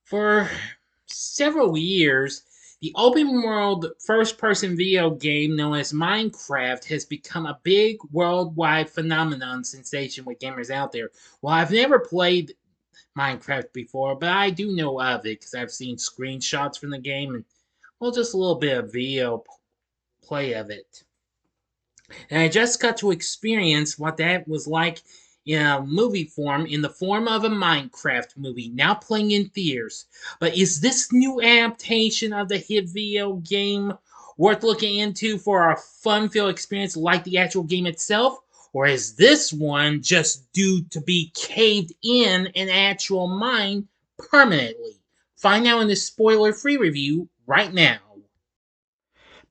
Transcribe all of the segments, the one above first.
For several years, the open world first person video game known as Minecraft has become a big worldwide phenomenon sensation with gamers out there. Well, I've never played Minecraft before, but I do know of it because I've seen screenshots from the game and, well, just a little bit of video play of it. And I just got to experience what that was like in a movie form, in the form of a Minecraft movie, now playing in theaters. But is this new adaptation of the hit video game worth looking into for a fun filled experience like the actual game itself? Or is this one just due to be caved in an actual mine permanently? Find out in this spoiler free review right now.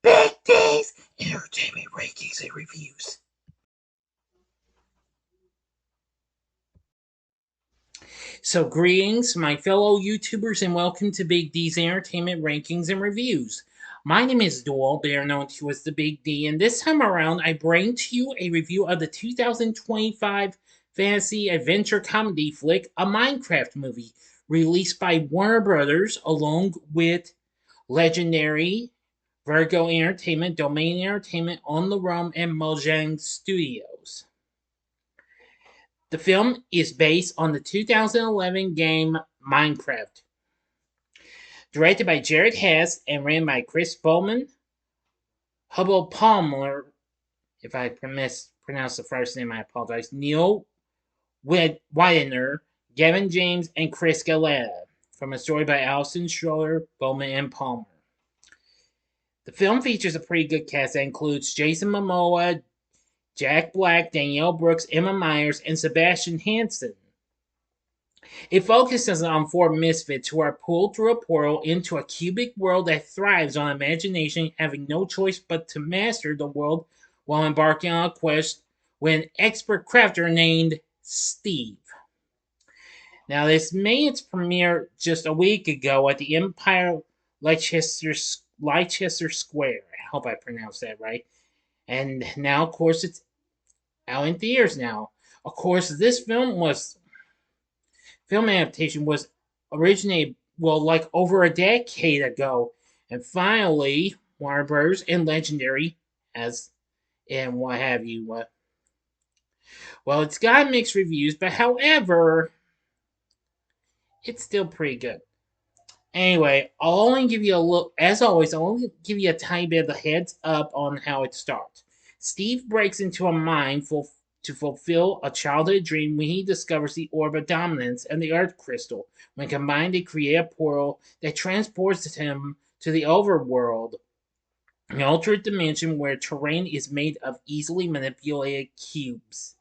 Big D's Entertainment Rankings and Reviews. So, greetings, my fellow YouTubers, and welcome to Big D's Entertainment Rankings and Reviews. My name is Doyle, better known to as the Big D, and this time around I bring to you a review of the 2025 fantasy adventure comedy flick, A Minecraft Movie, released by Warner Brothers along with legendary Virgo Entertainment, Domain Entertainment, On the Realm, and Mojang Studios. The film is based on the 2011 game Minecraft, directed by Jared Hess and written by Chris Bowman, Hubble Palmer, if I pronounce the first name, I apologize, Neil Widener, Gavin James, and Chris Galetta, from a story by Allison Schroeder, Bowman, and Palmer. The film features a pretty good cast that includes Jason Momoa, Jack Black, Danielle Brooks, Emma Myers, and Sebastian Hansen. It focuses on four misfits who are pulled through a portal into a cubic world that thrives on imagination, having no choice but to master the world while embarking on a quest with an expert crafter named Steve. Now, this made its premiere just a week ago at the Empire Leicester Square. I hope I pronounced that right. And now, of course, it's out in theaters now. Of course, this film adaptation was originated, well, like over a decade ago, and finally Warner Bros. And Legendary as and what have you. Well, it's got mixed reviews, but however, it's still pretty good. Anyway, I'll only give you a look. As always, I'll only give you a tiny bit of the heads up on how it starts. Steve breaks into a mine to fulfill a childhood dream when he discovers the Orb of Dominance and the Earth Crystal. When combined, they create a portal that transports him to the Overworld, an alternate dimension where terrain is made of easily manipulated cubes.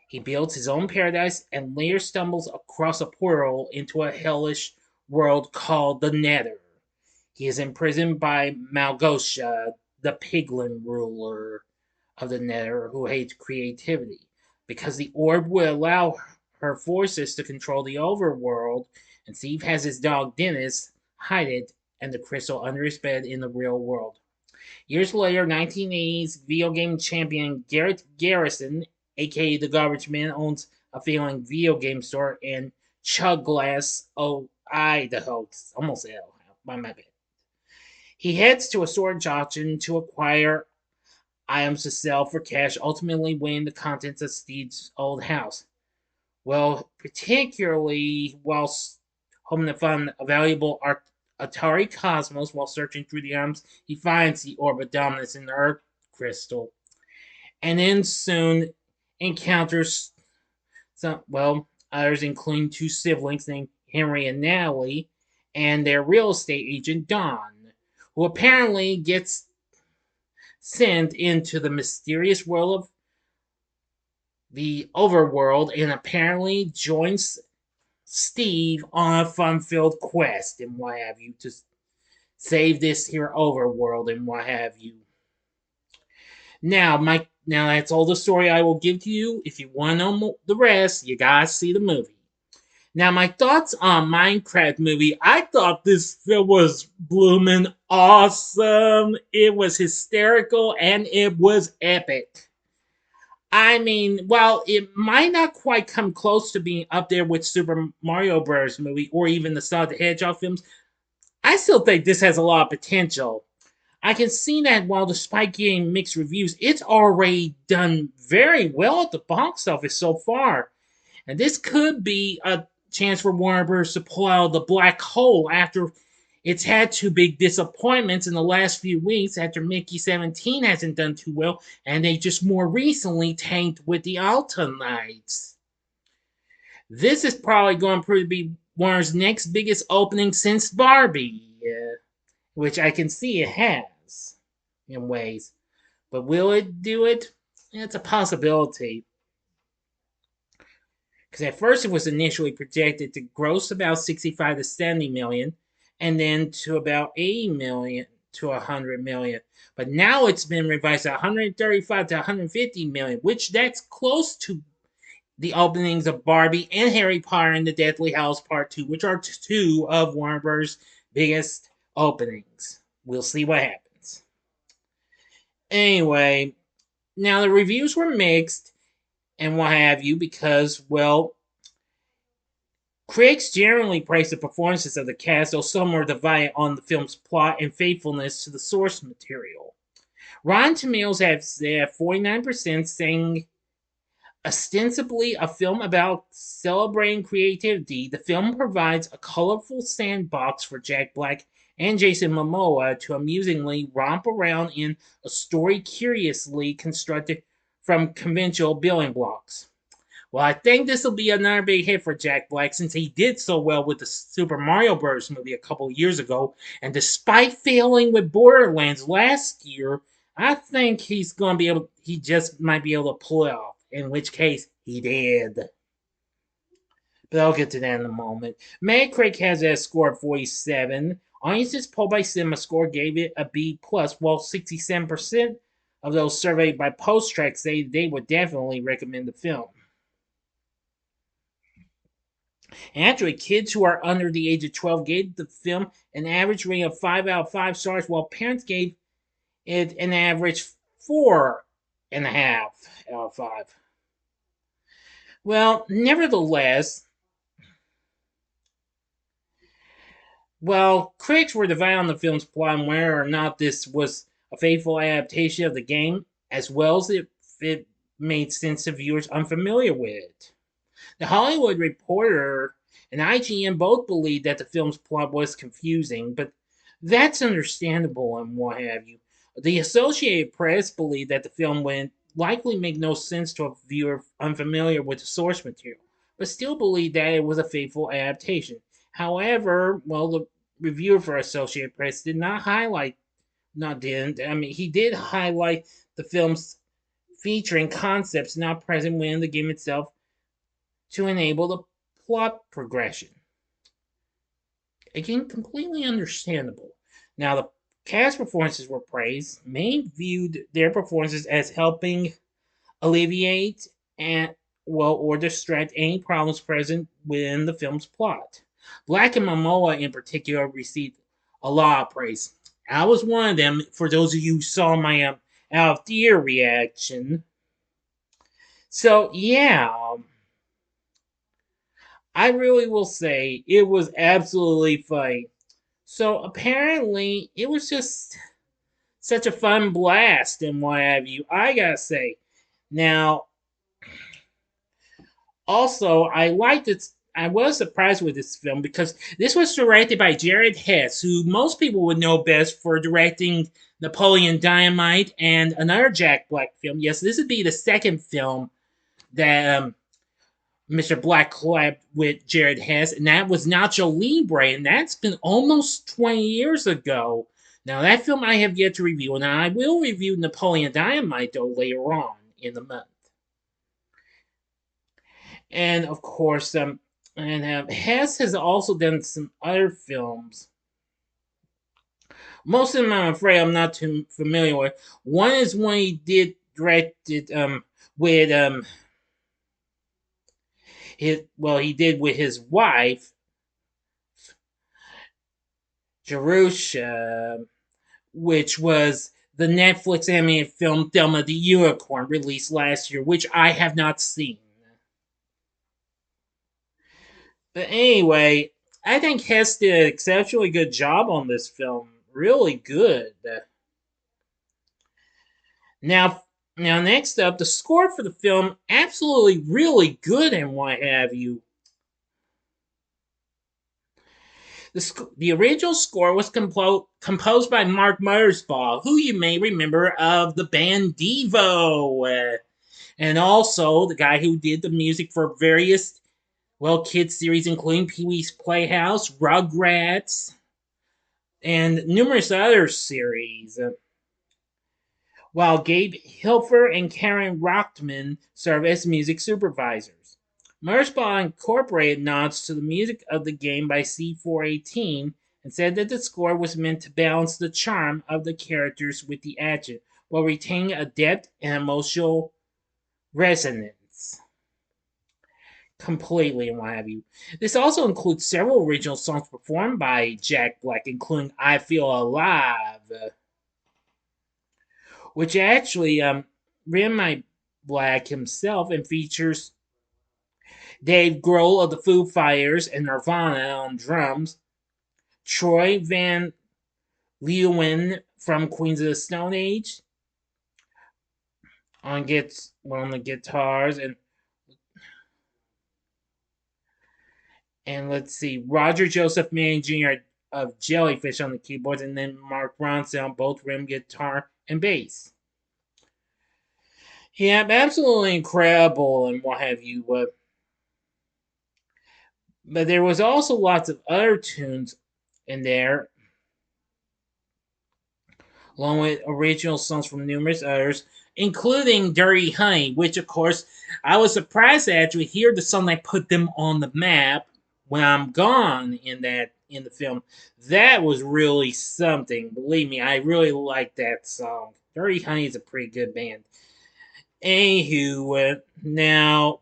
He builds his own paradise and later stumbles across a portal into a hellish world called the Nether. He is imprisoned by Malgosha, the piglin ruler of the Nether, who hates creativity. Because the orb will allow her forces to control the overworld, and Steve has his dog Dennis hide it and the crystal under his bed in the real world. Years later, 1980s video game champion Garrett Garrison, aka the Garbage Man, owns a failing video game store in Chuglass, Idaho. Almost L. My bad. He heads to a storage auction to acquire items to sell for cash, ultimately winning the contents of Steve's old house. Well, particularly whilst hoping to find a valuable Atari Cosmos while searching through the arms, he finds the Orb of Dominance in the Earth Crystal, and then soon encounters others, including two siblings named Henry and Natalie, and their real estate agent Don, who apparently gets sent into the mysterious world of the Overworld and apparently joins Steve on a fun-filled quest and what have you to save this here Overworld and what have you. Now that's all the story I will give to you. If you want to know the rest, you gotta see the movie. Now, my thoughts on Minecraft movie. I thought this film was bloomin' awesome. It was hysterical and it was epic. I mean, while it might not quite come close to being up there with Super Mario Bros. Movie or even the Sonic the Hedgehog films, I still think this has a lot of potential. I can see that while despite getting mixed reviews, it's already done very well at the box office so far. And this could be a chance for Warner Bros. To pull out of the black hole after it's had two big disappointments in the last few weeks after Mickey 17 hasn't done too well, and they just more recently tanked with the Alta Knights. This is probably going to prove to be Warner's next biggest opening since Barbie, which I can see it has in ways. But will it do it? It's a possibility. Because at first it was initially projected to gross about 65 to 70 million, and then to about 80 million to 100 million. But now it's been revised to 135 to 150 million, which that's close to the openings of Barbie and Harry Potter and the Deathly Hallows Part 2, which are two of Warner Bros. Biggest openings. We'll see what happens. Anyway, now the reviews were mixed and what have you because, well, critics generally praise the performances of the cast, though some were divided on the film's plot and faithfulness to the source material. Rotten Tomatoes has 49% saying ostensibly a film about celebrating creativity, the film provides a colorful sandbox for Jack Black and Jason Momoa to amusingly romp around in a story curiously constructed from conventional building blocks. Well, I think this will be another big hit for Jack Black since he did so well with the Super Mario Bros. Movie a couple years ago, and despite failing with Borderlands last year, I think he's going to be able. He just might be able to pull it off. In which case, he did. But I'll get to that in a moment. Metacritic has a score of 47. Audiences polled by CinemaScore gave it a B plus, while 67% of those surveyed by PostTrack say they would definitely recommend the film. And actually, kids who are under the age of 12 gave the film an average rating of 5 out of 5 stars, while parents gave it an average 4.5 out of 5. Well, nevertheless, while critics were divided on the film's plot and whether or not this was a faithful adaptation of the game, as well as if it made sense to viewers unfamiliar with it. The Hollywood Reporter and IGN both believed that the film's plot was confusing, but that's understandable and what have you. The Associated Press believed that the film would likely make no sense to a viewer unfamiliar with the source material, but still believed that it was a faithful adaptation. However, well, the reviewer for Associated Press did not highlight, not didn't, I mean, he did highlight the film's featuring concepts not present within the game itself to enable the plot progression. Again, completely understandable. Now, the cast performances were praised. Many viewed their performances as helping alleviate and well or distract any problems present within the film's plot. Black and Momoa in particular received a lot of praise. I was one of them. For those of you who saw my out of theater reaction, so yeah, I really will say it was absolutely funny. So apparently, it was just such a fun blast and what have you. I gotta say. Now, also, I liked it. I was surprised with this film because this was directed by Jared Hess, who most people would know best for directing Napoleon Dynamite and another Jack Black film. Yes, this would be the second film that Mr. Black collabed with Jared Hess, and that was Nacho Libre, and that's been almost 20 years ago. Now, that film I have yet to review, and I will review Napoleon Dynamite, though, later on in the month. And, of course, Hess has also done some other films. Most of them, I'm afraid, I'm not too familiar with. One is one he did directed with he did with his wife, Jerusha, which was the Netflix animated film Thelma the Unicorn released last year, which I have not seen. But anyway, I think Hess did an exceptionally good job on this film. Really good. Now, now next up, the score for the film absolutely really good and what have you. The original score was composed by Mark Mothersbaugh, who you may remember of the band Devo, and also the guy who did the music for various kids series, including Pee Wee's Playhouse, Rugrats, and numerous other series. While Gabe Hilfer and Karen Rochtman serve as music supervisors. Merzbaugh incorporated nods to the music of the game by C418 and said that the score was meant to balance the charm of the characters with the action while retaining a depth and emotional resonance. Completely and what have you. This also includes several original songs performed by Jack Black, including I Feel Alive, which actually written by Black himself and features Dave Grohl of the Foo Fighters and Nirvana on drums, Troy Van Leeuwen from Queens of the Stone Age on the guitars, and let's see, Roger Joseph Manning Jr. of Jellyfish on the keyboards, and then Mark Ronson on both rhythm guitar and bass. Yeah, absolutely incredible and what have you. But there was also lots of other tunes in there, along with original songs from numerous others, including Dirty Honey, which of course I was surprised to actually hear the song that put them on the map when I'm gone in the film. That was really something. Believe me, I really like that song. Dirty Honey is a pretty good band. Anywho, now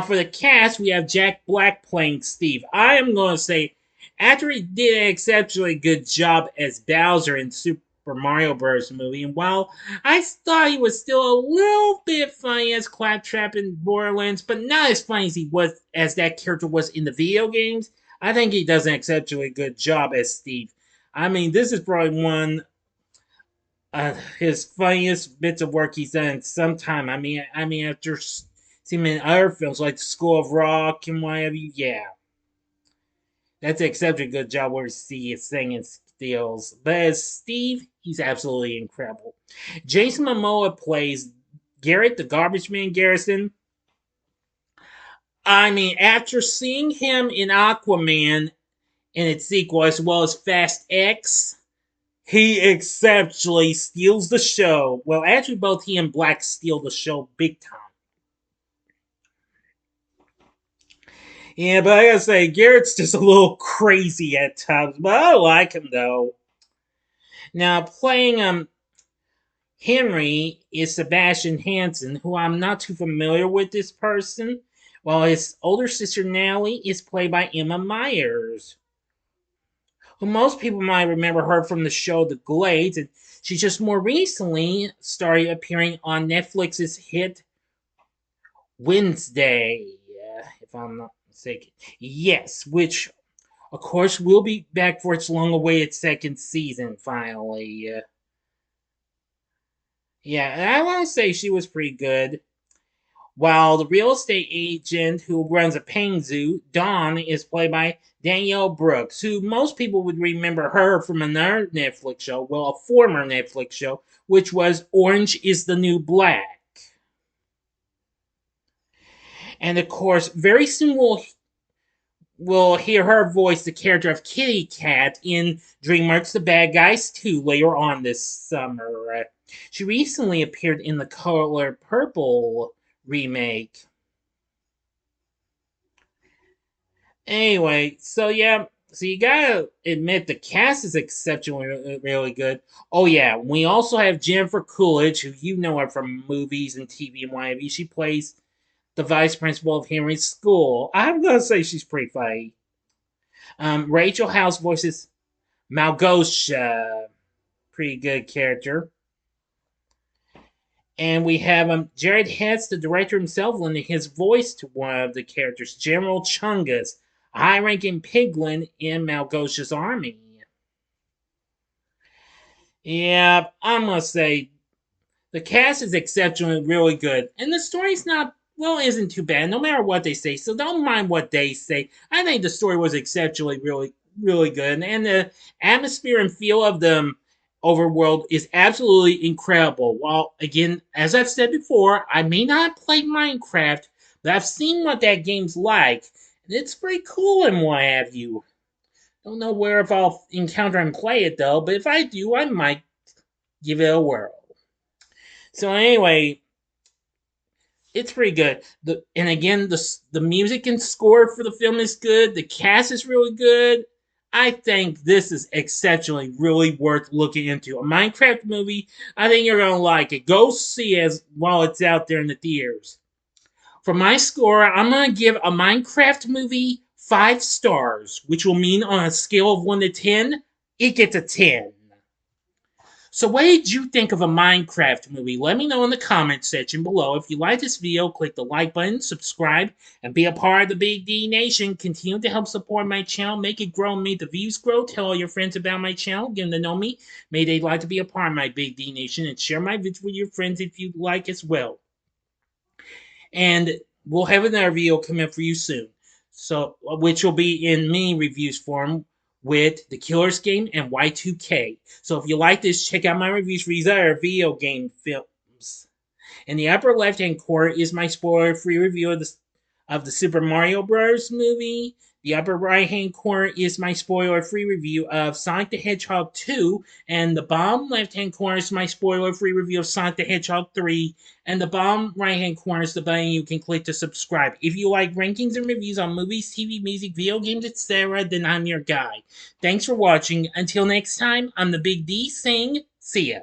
for the cast, we have Jack Black playing Steve. I am going to say, after he did an exceptionally good job as Bowser in Super Mario Bros. Movie, and while I thought he was still a little bit funny as Claptrap in Borderlands, but not as funny as he was as that character was in the video games, I think he does an exceptionally good job as Steve. I mean, this is probably one his funniest bits of work he's done in some time. I mean, after seeing him in other films like School of Rock and what have you, yeah, that's an exceptionally good job where he is singing skills. But as Steve, he's absolutely incredible. Jason Momoa plays Garrett, the garbage man Garrison. I mean, after seeing him in Aquaman and its sequel, as well as Fast X, he exceptionally steals the show. Well, actually, both he and Black steal the show big time. Yeah, but I gotta say, Garrett's just a little crazy at times, but I like him though. Now, playing Henry is Sebastian Hansen, who I'm not too familiar with this person, while his older sister Natalie is played by Emma Myers, who most people might remember her from the show The Glades, and she just more recently started appearing on Netflix's hit Wednesday, if I'm not mistaken. Yes, which of course will be back for its long-awaited second season finally. Yeah, I want to say she was pretty good. While the real estate agent who runs a petting zoo, Dawn, is played by Danielle Brooks, who most people would remember her from another Netflix show, well, a former Netflix show, which was Orange is the New Black. And of course, very soon we'll hear her voice the character of Kitty Cat in DreamWorks The Bad Guys 2 later on this summer. She recently appeared in the Color Purple remake. Anyway, so yeah, so you gotta admit the cast is exceptionally really good. Oh yeah, we also have Jennifer Coolidge, who you know her from movies and TV and what have you. She plays the vice principal of Henry's school. I'm gonna say she's pretty funny. Rachel House voices Malgosha. pretty good character. And we have Jared Hetz, the director himself, lending his voice to one of the characters, General Chungus, a high-ranking piglin in Malgosia's army. Yeah, I must say, the cast is exceptionally really good, and the story's not well, isn't too bad. No matter what they say, so don't mind what they say. I think the story was exceptionally really good, and the atmosphere and feel of the overworld is absolutely incredible. While again, as I've said before, I may not play Minecraft, but I've seen what that game's like, and it's pretty cool and what have you. Don't know where if I'll encounter and play it though, but if I do, I might give it a whirl. So anyway, it's pretty good. And again, the music and score for the film is good. The cast is really good. I think this is exceptionally really worth looking into. A Minecraft movie, I think you're gonna like it. Go see it while it's out there in the theaters. For my score, I'm gonna give a Minecraft movie 5 stars, which will mean on a scale of 1 to 10, it gets a 10. So what did you think of a Minecraft movie? Let me know in the comment section below. If you like this video, click the like button, subscribe, and be a part of the Big D Nation. Continue to help support my channel, make it grow, and make the views grow. Tell all your friends about my channel, get them to know me. May they like to be a part of my Big D Nation, and share my videos with your friends if you'd like as well. And we'll have another video coming up for you soon. So, which will be in mini reviews form with the Killers game and Y2K. So if you like this, check out my reviews for these other video game films. In the upper left-hand corner is my spoiler-free review of the Super Mario Bros. Movie. The upper right-hand corner is my spoiler-free review of Sonic the Hedgehog 2. And the bottom left-hand corner is my spoiler-free review of Sonic the Hedgehog 3. And the bottom right-hand corner is the button you can click to subscribe. If you like rankings and reviews on movies, TV, music, video games, etc., then I'm your guy. Thanks for watching. Until next time, I'm the Big D saying, see ya.